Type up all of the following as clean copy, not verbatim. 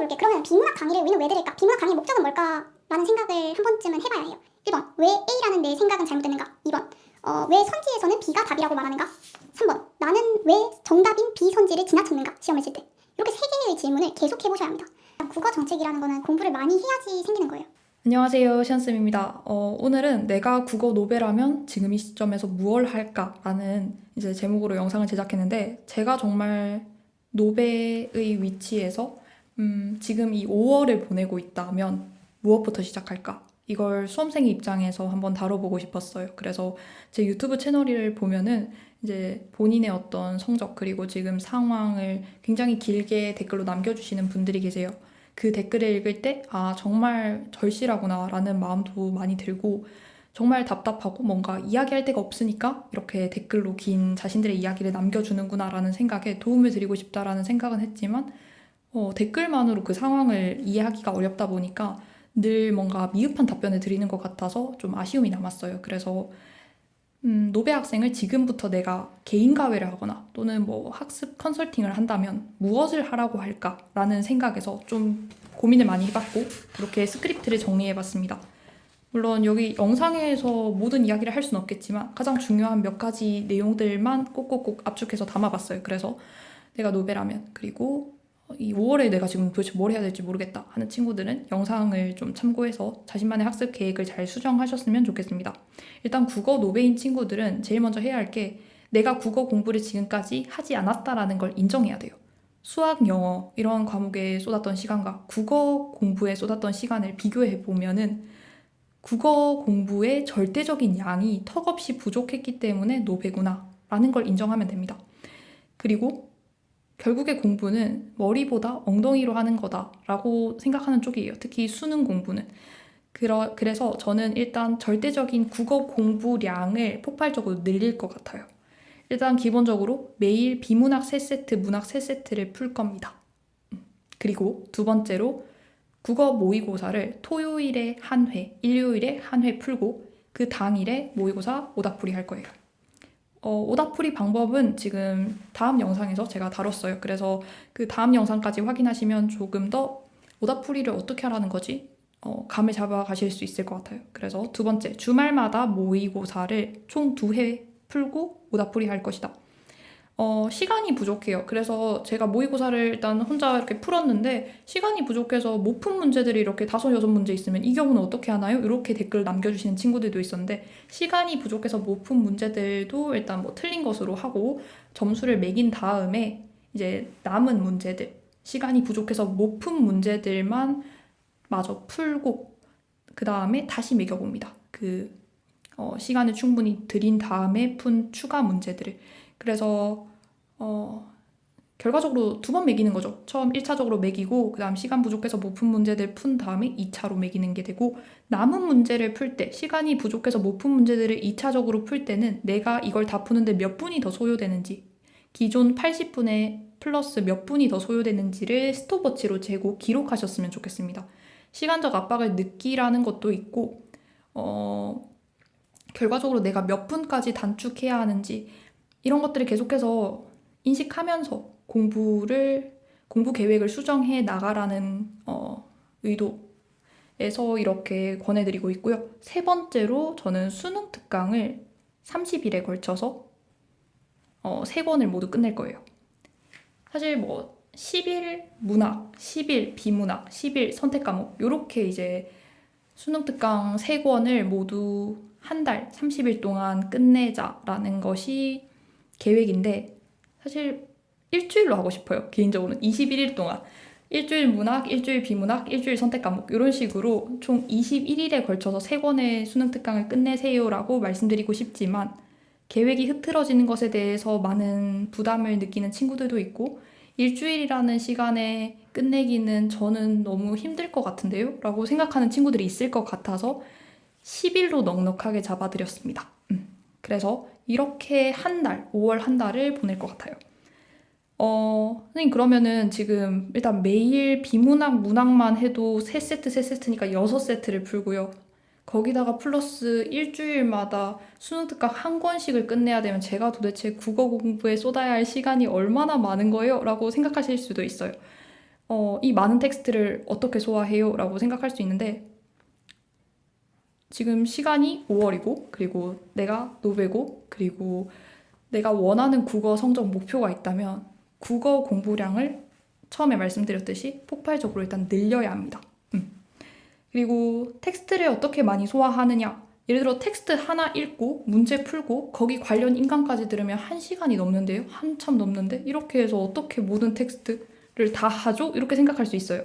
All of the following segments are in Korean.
어렵게 그러면 비문학 강의를 우리는 왜 들을까? 비문학 강의의 목적은 뭘까? 라는 생각을 한 번쯤은 해봐야 해요. 1번, 왜 A라는 내 생각은 잘못됐는가? 2번, 왜 선지에서는 B가 답이라고 말하는가? 3번, 나는 왜 정답인 B 선지를 지나쳤는가? 시험을 칠 때. 이렇게 세 개의 질문을 계속 해보셔야 합니다. 국어 정책이라는 거는 공부를 많이 해야지 생기는 거예요. 안녕하세요, 시안쌤입니다. 오늘은 내가 국어 노베라면 지금 이 시점에서 무얼 할까라는 이제 제목으로 영상을 제작했는데 제가 정말 노베의 위치에서 지금 이 5월을 보내고 있다면 무엇부터 시작할까? 이걸 수험생의 입장에서 한번 다뤄보고 싶었어요. 그래서 제 유튜브 채널을 보면은 이제 본인의 어떤 성적 그리고 지금 상황을 굉장히 길게 댓글로 남겨주시는 분들이 계세요. 그 댓글을 읽을 때, 아, 정말 절실하구나 라는 마음도 많이 들고, 정말 답답하고 뭔가 이야기할 데가 없으니까 이렇게 댓글로 긴 자신들의 이야기를 남겨주는구나 라는 생각에 도움을 드리고 싶다라는 생각은 했지만, 댓글만으로 그 상황을 이해하기가 어렵다 보니까 늘 뭔가 미흡한 답변을 드리는 것 같아서 좀 아쉬움이 남았어요. 그래서 노베 학생을 지금부터 내가 개인 과외를 하거나 또는 뭐 학습 컨설팅을 한다면 무엇을 하라고 할까라는 생각에서 좀 고민을 많이 해봤고 그렇게 스크립트를 정리해봤습니다. 물론 여기 영상에서 모든 이야기를 할 수는 없겠지만 가장 중요한 몇 가지 내용들만 꼭꼭꼭 압축해서 담아봤어요. 그래서 내가 노베라면 그리고 이 5월에 내가 지금 도대체 뭘 해야 될지 모르겠다 하는 친구들은 영상을 좀 참고해서 자신만의 학습 계획을 잘 수정하셨으면 좋겠습니다. 일단 국어 노베인 친구들은 제일 먼저 해야 할 게 내가 국어 공부를 지금까지 하지 않았다라는 걸 인정해야 돼요. 수학, 영어 이런 과목에 쏟았던 시간과 국어 공부에 쏟았던 시간을 비교해 보면은 국어 공부의 절대적인 양이 턱없이 부족했기 때문에 노베구나 라는 걸 인정하면 됩니다. 그리고 결국에 공부는 머리보다 엉덩이로 하는 거다라고 생각하는 쪽이에요. 특히 수능 공부는. 그래서 저는 일단 절대적인 국어 공부량을 폭발적으로 늘릴 것 같아요. 일단 기본적으로 매일 비문학 3세트, 문학 3세트를 풀 겁니다. 그리고 두 번째로 국어 모의고사를 토요일에 한 회, 일요일에 한 회 풀고 그 당일에 모의고사 오답풀이 할 거예요. 오답풀이 방법은 지금 다음 영상에서 제가 다뤘어요. 그래서 그 다음 영상까지 확인하시면 조금 더 오답풀이를 어떻게 하라는 거지? 감을 잡아 가실 수 있을 것 같아요. 그래서 두 번째, 주말마다 모의고사를 총 2회 풀고 오답풀이 할 것이다. 시간이 부족해요. 그래서 제가 모의고사를 일단 혼자 이렇게 풀었는데 시간이 부족해서 못 푼 문제들이 이렇게 5, 6문제 있으면 이 경우는 어떻게 하나요? 이렇게 댓글 남겨주시는 친구들도 있었는데 시간이 부족해서 못 푼 문제들도 일단 뭐 틀린 것으로 하고 점수를 매긴 다음에 이제 남은 문제들, 시간이 부족해서 못 푼 문제들만 마저 풀고 그 다음에 다시 매겨봅니다. 시간을 충분히 들인 다음에 푼 추가 문제들을. 그래서 결과적으로 2번 매기는 거죠. 처음 1차적으로 매기고 그 다음 시간 부족해서 못 푼 문제들 푼 다음에 2차로 매기는 게 되고 남은 문제를 풀 때 시간이 부족해서 못 푼 문제들을 2차적으로 풀 때는 내가 이걸 다 푸는데 몇 분이 더 소요되는지 기존 80분에 플러스 몇 분이 더 소요되는지를 스톱워치로 재고 기록하셨으면 좋겠습니다. 시간적 압박을 느끼라는 것도 있고 결과적으로 내가 몇 분까지 단축해야 하는지 이런 것들을 계속해서 인식하면서 공부 계획을 수정해 나가라는 의도에서 이렇게 권해드리고 있고요. 세 번째로 저는 수능 특강을 30일에 걸쳐서 3권을 모두 끝낼 거예요. 사실 뭐 10일 문학, 10일 비문학, 10일 선택 과목 이렇게 이제 수능 특강 3권을 모두 한 달, 30일 동안 끝내자라는 것이 계획인데 사실 일주일로 하고 싶어요. 개인적으로는 21일 동안 일주일 문학, 일주일 비문학, 일주일 선택 과목 이런 식으로 총 21일에 걸쳐서 3권의 수능 특강을 끝내세요라고 말씀드리고 싶지만 계획이 흐트러지는 것에 대해서 많은 부담을 느끼는 친구들도 있고 일주일이라는 시간에 끝내기는 저는 너무 힘들 것 같은데요? 라고 생각하는 친구들이 있을 것 같아서 10일로 넉넉하게 잡아드렸습니다. 그래서 이렇게 한 달, 5월 한 달을 보낼 것 같아요. 선생님 그러면은 지금 일단 매일 비문학, 문학만 해도 3세트니까 6세트를 풀고요. 거기다가 플러스 일주일마다 수능 특강 한 권씩을 끝내야 되면 제가 도대체 국어 공부에 쏟아야 할 시간이 얼마나 많은 거예요? 라고 생각하실 수도 있어요. 이 많은 텍스트를 어떻게 소화해요? 라고 생각할 수 있는데 지금 시간이 5월이고 그리고 내가 노베고 그리고 내가 원하는 국어 성적 목표가 있다면 국어 공부량을 처음에 말씀드렸듯이 폭발적으로 일단 늘려야 합니다. 그리고 텍스트를 어떻게 많이 소화하느냐? 예를 들어 텍스트 하나 읽고 문제 풀고 거기 관련 인강까지 들으면 1시간이 넘는데요? 한참 넘는데? 이렇게 해서 어떻게 모든 텍스트를 다 하죠? 이렇게 생각할 수 있어요.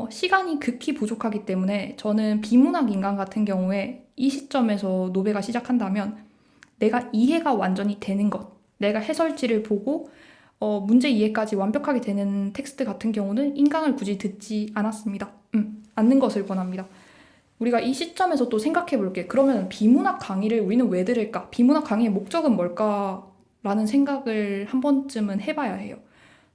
시간이 극히 부족하기 때문에 저는 비문학 인강 같은 경우에 이 시점에서 노베가 시작한다면 내가 이해가 완전히 되는 것, 내가 해설지를 보고 문제 이해까지 완벽하게 되는 텍스트 같은 경우는 인강을 굳이 듣지 않았습니다. 않는 것을 권합니다. 우리가 이 시점에서 또 생각해 볼게. 그러면 비문학 강의를 우리는 왜 들을까? 비문학 강의의 목적은 뭘까? 라는 생각을 한 번쯤은 해봐야 해요.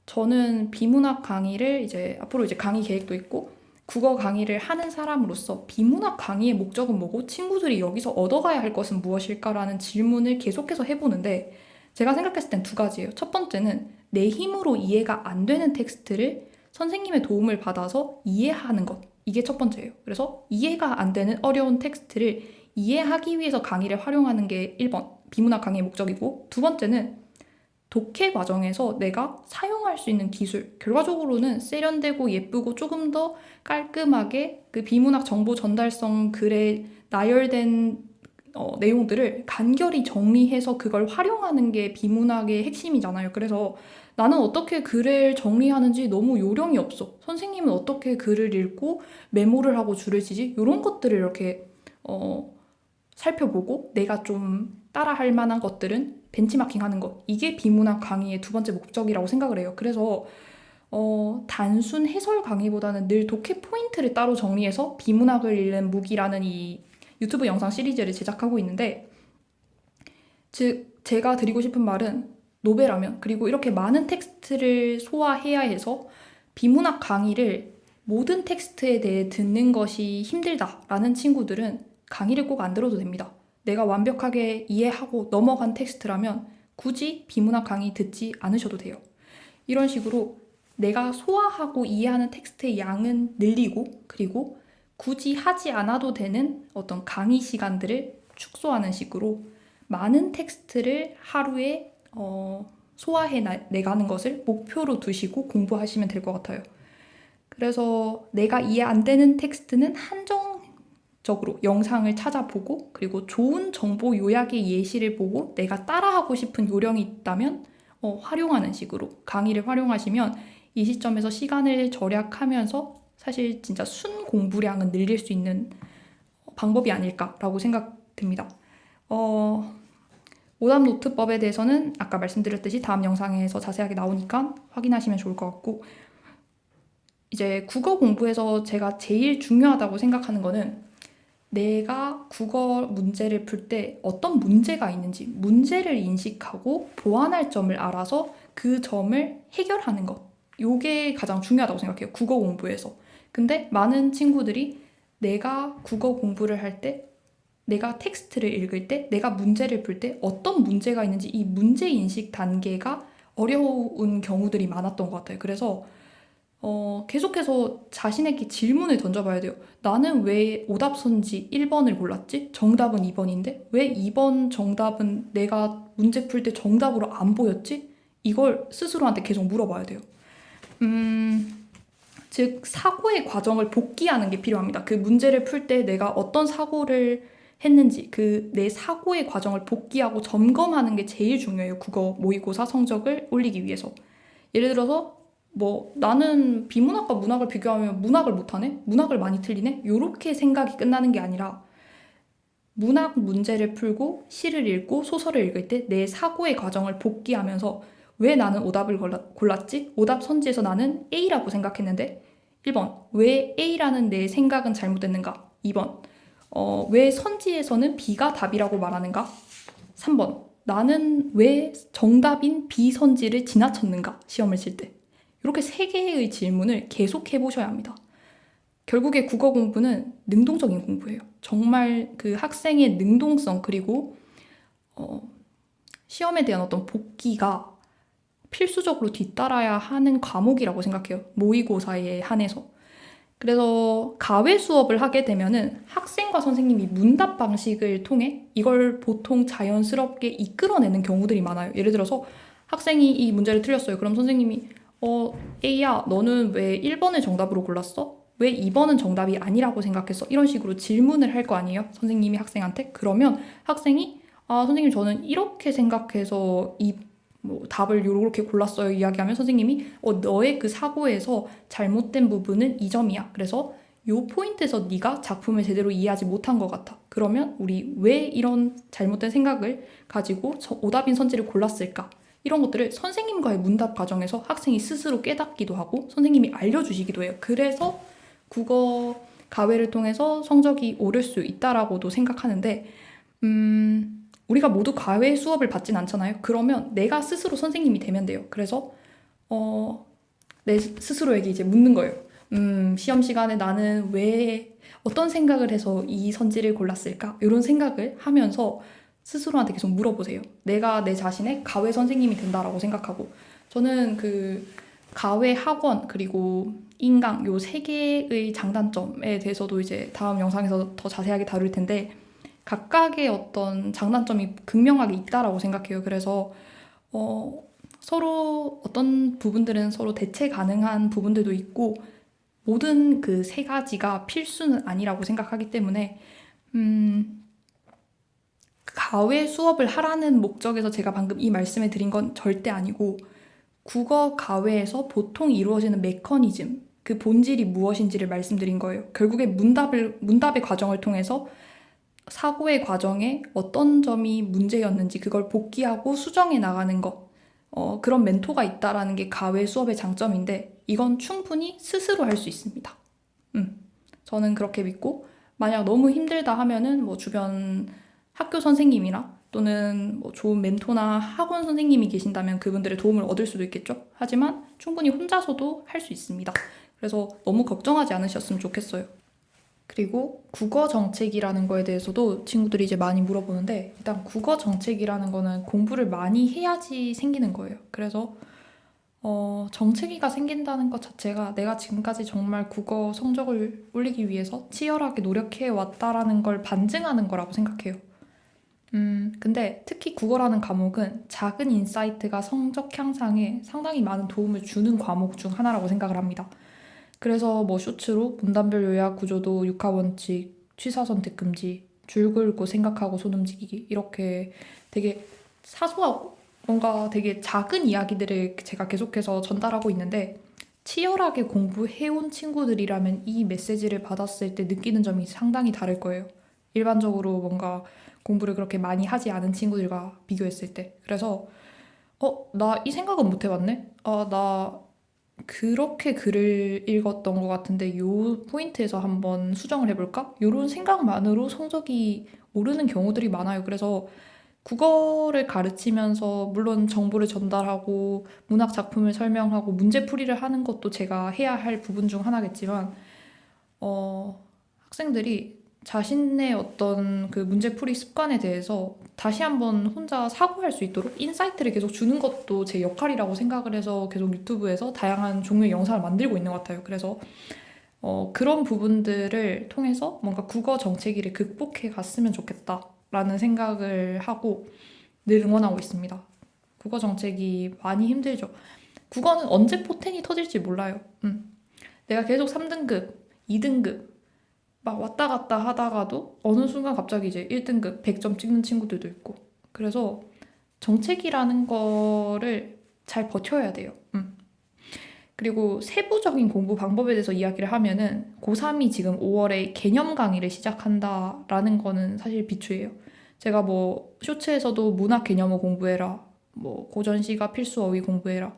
저는 비문학 강의를 앞으로 강의 계획도 있고 국어 강의를 하는 사람으로서 비문학 강의의 목적은 뭐고 친구들이 여기서 얻어가야 할 것은 무엇일까라는 질문을 계속해서 해보는데 제가 생각했을 땐 두 가지예요. 첫 번째는 내 힘으로 이해가 안 되는 텍스트를 선생님의 도움을 받아서 이해하는 것. 이게 첫 번째예요. 그래서 이해가 안 되는 어려운 텍스트를 이해하기 위해서 강의를 활용하는 게 1번 비문학 강의의 목적이고 두 번째는 독해 과정에서 내가 사용할 수 있는 기술, 결과적으로는 세련되고 예쁘고 조금 더 깔끔하게 그 비문학 정보 전달성 글에 나열된 내용들을 간결히 정리해서 그걸 활용하는 게 비문학의 핵심이잖아요. 그래서 나는 어떻게 글을 정리하는지 너무 요령이 없어. 선생님은 어떻게 글을 읽고 메모를 하고 줄을 치지? 이런 것들을 이렇게 살펴보고 내가 좀 따라할 만한 것들은 벤치마킹 하는 것. 이게 비문학 강의의 두 번째 목적이라고 생각을 해요. 그래서 단순 해설 강의보다는 늘 독해 포인트를 따로 정리해서 비문학을 읽는 무기라는 이 유튜브 영상 시리즈를 제작하고 있는데 즉 제가 드리고 싶은 말은 노베라면 그리고 이렇게 많은 텍스트를 소화해야 해서 비문학 강의를 모든 텍스트에 대해 듣는 것이 힘들다라는 친구들은 강의를 꼭 안 들어도 됩니다. 내가 완벽하게 이해하고 넘어간 텍스트라면 굳이 비문학 강의 듣지 않으셔도 돼요. 이런 식으로 내가 소화하고 이해하는 텍스트의 양은 늘리고 그리고 굳이 하지 않아도 되는 어떤 강의 시간들을 축소하는 식으로 많은 텍스트를 하루에 소화해 내가는 것을 목표로 두시고 공부하시면 될 것 같아요. 그래서 내가 이해 안 되는 텍스트는 한정적으로 영상을 찾아보고 그리고 좋은 정보 요약의 예시를 보고 내가 따라하고 싶은 요령이 있다면 활용하는 식으로 강의를 활용하시면 이 시점에서 시간을 절약하면서 사실 진짜 순 공부량은 늘릴 수 있는 방법이 아닐까라고 생각됩니다. 오답 노트법에 대해서는 아까 말씀드렸듯이 다음 영상에서 자세하게 나오니까 확인하시면 좋을 것 같고 이제 국어 공부에서 제가 제일 중요하다고 생각하는 거는 내가 국어 문제를 풀 때 어떤 문제가 있는지 문제를 인식하고 보완할 점을 알아서 그 점을 해결하는 것. 이게 가장 중요하다고 생각해요. 국어 공부에서. 근데 많은 친구들이 내가 국어 공부를 할 때 내가 텍스트를 읽을 때 내가 문제를 풀 때 어떤 문제가 있는지 이 문제 인식 단계가 어려운 경우들이 많았던 것 같아요. 그래서 계속해서 자신에게 질문을 던져봐야 돼요. 나는 왜 오답선지 1번을 골랐지? 정답은 2번인데? 왜 2번 정답은 내가 문제 풀 때 정답으로 안 보였지? 이걸 스스로한테 계속 물어봐야 돼요. 즉, 사고의 과정을 복기하는 게 필요합니다. 그 문제를 풀 때 내가 어떤 사고를 했는지 그 내 사고의 과정을 복기하고 점검하는 게 제일 중요해요. 국어 모의고사 성적을 올리기 위해서. 예를 들어서 나는 비문학과 문학을 비교하면 문학을 못하네? 문학을 많이 틀리네? 요렇게 생각이 끝나는 게 아니라 문학 문제를 풀고 시를 읽고 소설을 읽을 때 내 사고의 과정을 복기하면서 왜 나는 오답을 골랐지? 오답 선지에서 나는 A라고 생각했는데 1번 왜 A라는 내 생각은 잘못됐는가? 2번 왜 선지에서는 B가 답이라고 말하는가? 3번 나는 왜 정답인 B 선지를 지나쳤는가? 시험을 칠 때. 이렇게 3개의 질문을 계속 해보셔야 합니다. 결국에 국어 공부는 능동적인 공부예요. 정말 그 학생의 능동성 그리고 시험에 대한 어떤 복기가 필수적으로 뒤따라야 하는 과목이라고 생각해요. 모의고사에 한해서. 그래서 가외 수업을 하게 되면은 학생과 선생님이 문답 방식을 통해 이걸 보통 자연스럽게 이끌어내는 경우들이 많아요. 예를 들어서 학생이 이 문제를 틀렸어요. 그럼 선생님이 A야, 너는 왜 1번을 정답으로 골랐어? 왜 2번은 정답이 아니라고 생각했어? 이런 식으로 질문을 할 거 아니에요? 선생님이 학생한테. 그러면 학생이 선생님 저는 이렇게 생각해서 이 답을 이렇게 골랐어요 이야기하면 선생님이 너의 그 사고에서 잘못된 부분은 이 점이야. 그래서 요 포인트에서 네가 작품을 제대로 이해하지 못한 것 같아. 그러면 우리 왜 이런 잘못된 생각을 가지고 오답인 선지를 골랐을까? 이런 것들을 선생님과의 문답 과정에서 학생이 스스로 깨닫기도 하고 선생님이 알려주시기도 해요. 그래서 국어 가외를 통해서 성적이 오를 수 있다라고도 생각하는데 우리가 모두 과외 수업을 받진 않잖아요. 그러면 내가 스스로 선생님이 되면 돼요. 그래서 내 스스로에게 이제 묻는 거예요. 시험 시간에 나는 왜 어떤 생각을 해서 이 선지를 골랐을까? 이런 생각을 하면서 스스로한테 계속 물어보세요. 내가 내 자신의 가외 선생님이 된다라고 생각하고 저는 그 가외 학원 그리고 인강 요 세 개의 장단점에 대해서도 이제 다음 영상에서 더 자세하게 다룰 텐데 각각의 어떤 장단점이 극명하게 있다라고 생각해요. 그래서 서로 어떤 부분들은 서로 대체 가능한 부분들도 있고 모든 그 세 가지가 필수는 아니라고 생각하기 때문에 가외 수업을 하라는 목적에서 제가 방금 이 말씀을 드린 건 절대 아니고 국어 가외에서 보통 이루어지는 메커니즘 그 본질이 무엇인지를 말씀드린 거예요. 결국에 문답의 과정을 통해서 사고의 과정에 어떤 점이 문제였는지 그걸 복기하고 수정해 나가는 것 그런 멘토가 있다라는 게 가외 수업의 장점인데 이건 충분히 스스로 할 수 있습니다. 저는 그렇게 믿고 만약 너무 힘들다 하면은 뭐 주변 학교 선생님이나 또는 뭐 좋은 멘토나 학원 선생님이 계신다면 그분들의 도움을 얻을 수도 있겠죠. 하지만 충분히 혼자서도 할 수 있습니다. 그래서 너무 걱정하지 않으셨으면 좋겠어요. 그리고 국어 정책이라는 거에 대해서도 친구들이 이제 많이 물어보는데 일단 국어 정책이라는 거는 공부를 많이 해야지 생기는 거예요. 그래서 정체기가 생긴다는 것 자체가 내가 지금까지 정말 국어 성적을 올리기 위해서 치열하게 노력해 왔다라는 걸 반증하는 거라고 생각해요. 근데 특히 국어라는 과목은 작은 인사이트가 성적 향상에 상당히 많은 도움을 주는 과목 중 하나라고 생각을 합니다. 그래서 뭐 쇼츠로 문단별 요약 구조도 육하원칙, 취사 선택 금지, 줄 긋고 생각하고 손 움직이기 이렇게 되게 사소하고 뭔가 되게 작은 이야기들을 제가 계속해서 전달하고 있는데 치열하게 공부해온 친구들이라면 이 메시지를 받았을 때 느끼는 점이 상당히 다를 거예요. 일반적으로 뭔가 공부를 그렇게 많이 하지 않은 친구들과 비교했을 때. 그래서 나 이 생각은 못 해봤네? 나 그렇게 글을 읽었던 것 같은데 요 포인트에서 한번 수정을 해볼까? 이런 생각만으로 성적이 오르는 경우들이 많아요. 그래서 국어를 가르치면서 물론 정보를 전달하고 문학 작품을 설명하고 문제풀이를 하는 것도 제가 해야 할 부분 중 하나겠지만 학생들이 자신의 어떤 그 문제풀이 습관에 대해서 다시 한번 혼자 사고할 수 있도록 인사이트를 계속 주는 것도 제 역할이라고 생각을 해서 계속 유튜브에서 다양한 종류의 영상을 만들고 있는 것 같아요. 그래서 그런 부분들을 통해서 뭔가 국어 정체기를 극복해 갔으면 좋겠다라는 생각을 하고 늘 응원하고 있습니다. 국어 정체기 많이 힘들죠. 국어는 언제 포텐이 터질지 몰라요. 내가 계속 3등급, 2등급 막 왔다 갔다 하다가도 어느 순간 갑자기 이제 1등급 100점 찍는 친구들도 있고 그래서 정책이라는 거를 잘 버텨야 돼요. 그리고 세부적인 공부 방법에 대해서 이야기를 하면은 고3이 지금 5월에 개념 강의를 시작한다라는 거는 사실 비추예요. 제가 뭐 쇼츠에서도 문학 개념어 공부해라, 뭐 고전시가 필수 어휘 공부해라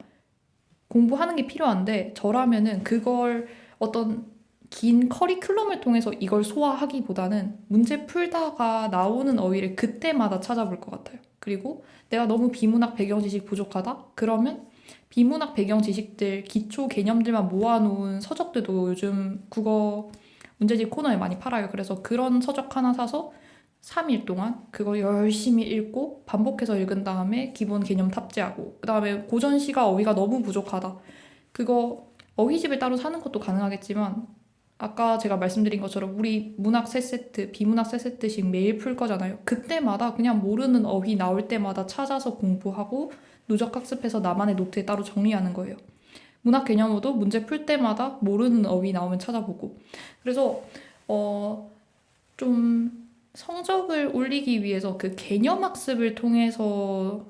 공부하는 게 필요한데 저라면은 그걸 어떤 긴 커리큘럼을 통해서 이걸 소화하기보다는 문제 풀다가 나오는 어휘를 그때마다 찾아볼 것 같아요. 그리고 내가 너무 비문학 배경 지식 부족하다? 그러면 비문학 배경 지식들, 기초 개념들만 모아놓은 서적들도 요즘 국어 문제집 코너에 많이 팔아요. 그래서 그런 서적 하나 사서 3일 동안 그거 열심히 읽고 반복해서 읽은 다음에 기본 개념 탑재하고 그 다음에 고전시가 어휘가 너무 부족하다. 그거 어휘집을 따로 사는 것도 가능하겠지만 아까 제가 말씀드린 것처럼 우리 문학 3세트, 비문학 3세트씩 매일 풀 거잖아요. 그때마다 그냥 모르는 어휘 나올 때마다 찾아서 공부하고 누적 학습해서 나만의 노트에 따로 정리하는 거예요. 문학 개념어도 문제 풀 때마다 모르는 어휘 나오면 찾아보고. 그래서 좀 성적을 올리기 위해서 그 개념 학습을 통해서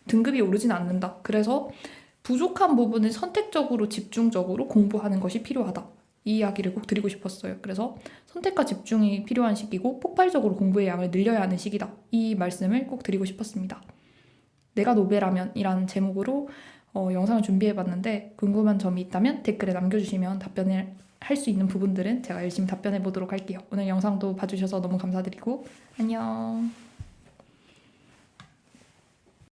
등급이 오르진 않는다. 그래서 부족한 부분을 선택적으로 집중적으로 공부하는 것이 필요하다. 이 이야기를 꼭 드리고 싶었어요. 그래서 선택과 집중이 필요한 시기고 폭발적으로 공부의 양을 늘려야 하는 시기다. 이 말씀을 꼭 드리고 싶었습니다. 내가 노베라면 이라는 제목으로 영상을 준비해봤는데 궁금한 점이 있다면 댓글에 남겨주시면 답변을 할 수 있는 부분들은 제가 열심히 답변해 보도록 할게요. 오늘 영상도 봐주셔서 너무 감사드리고 안녕.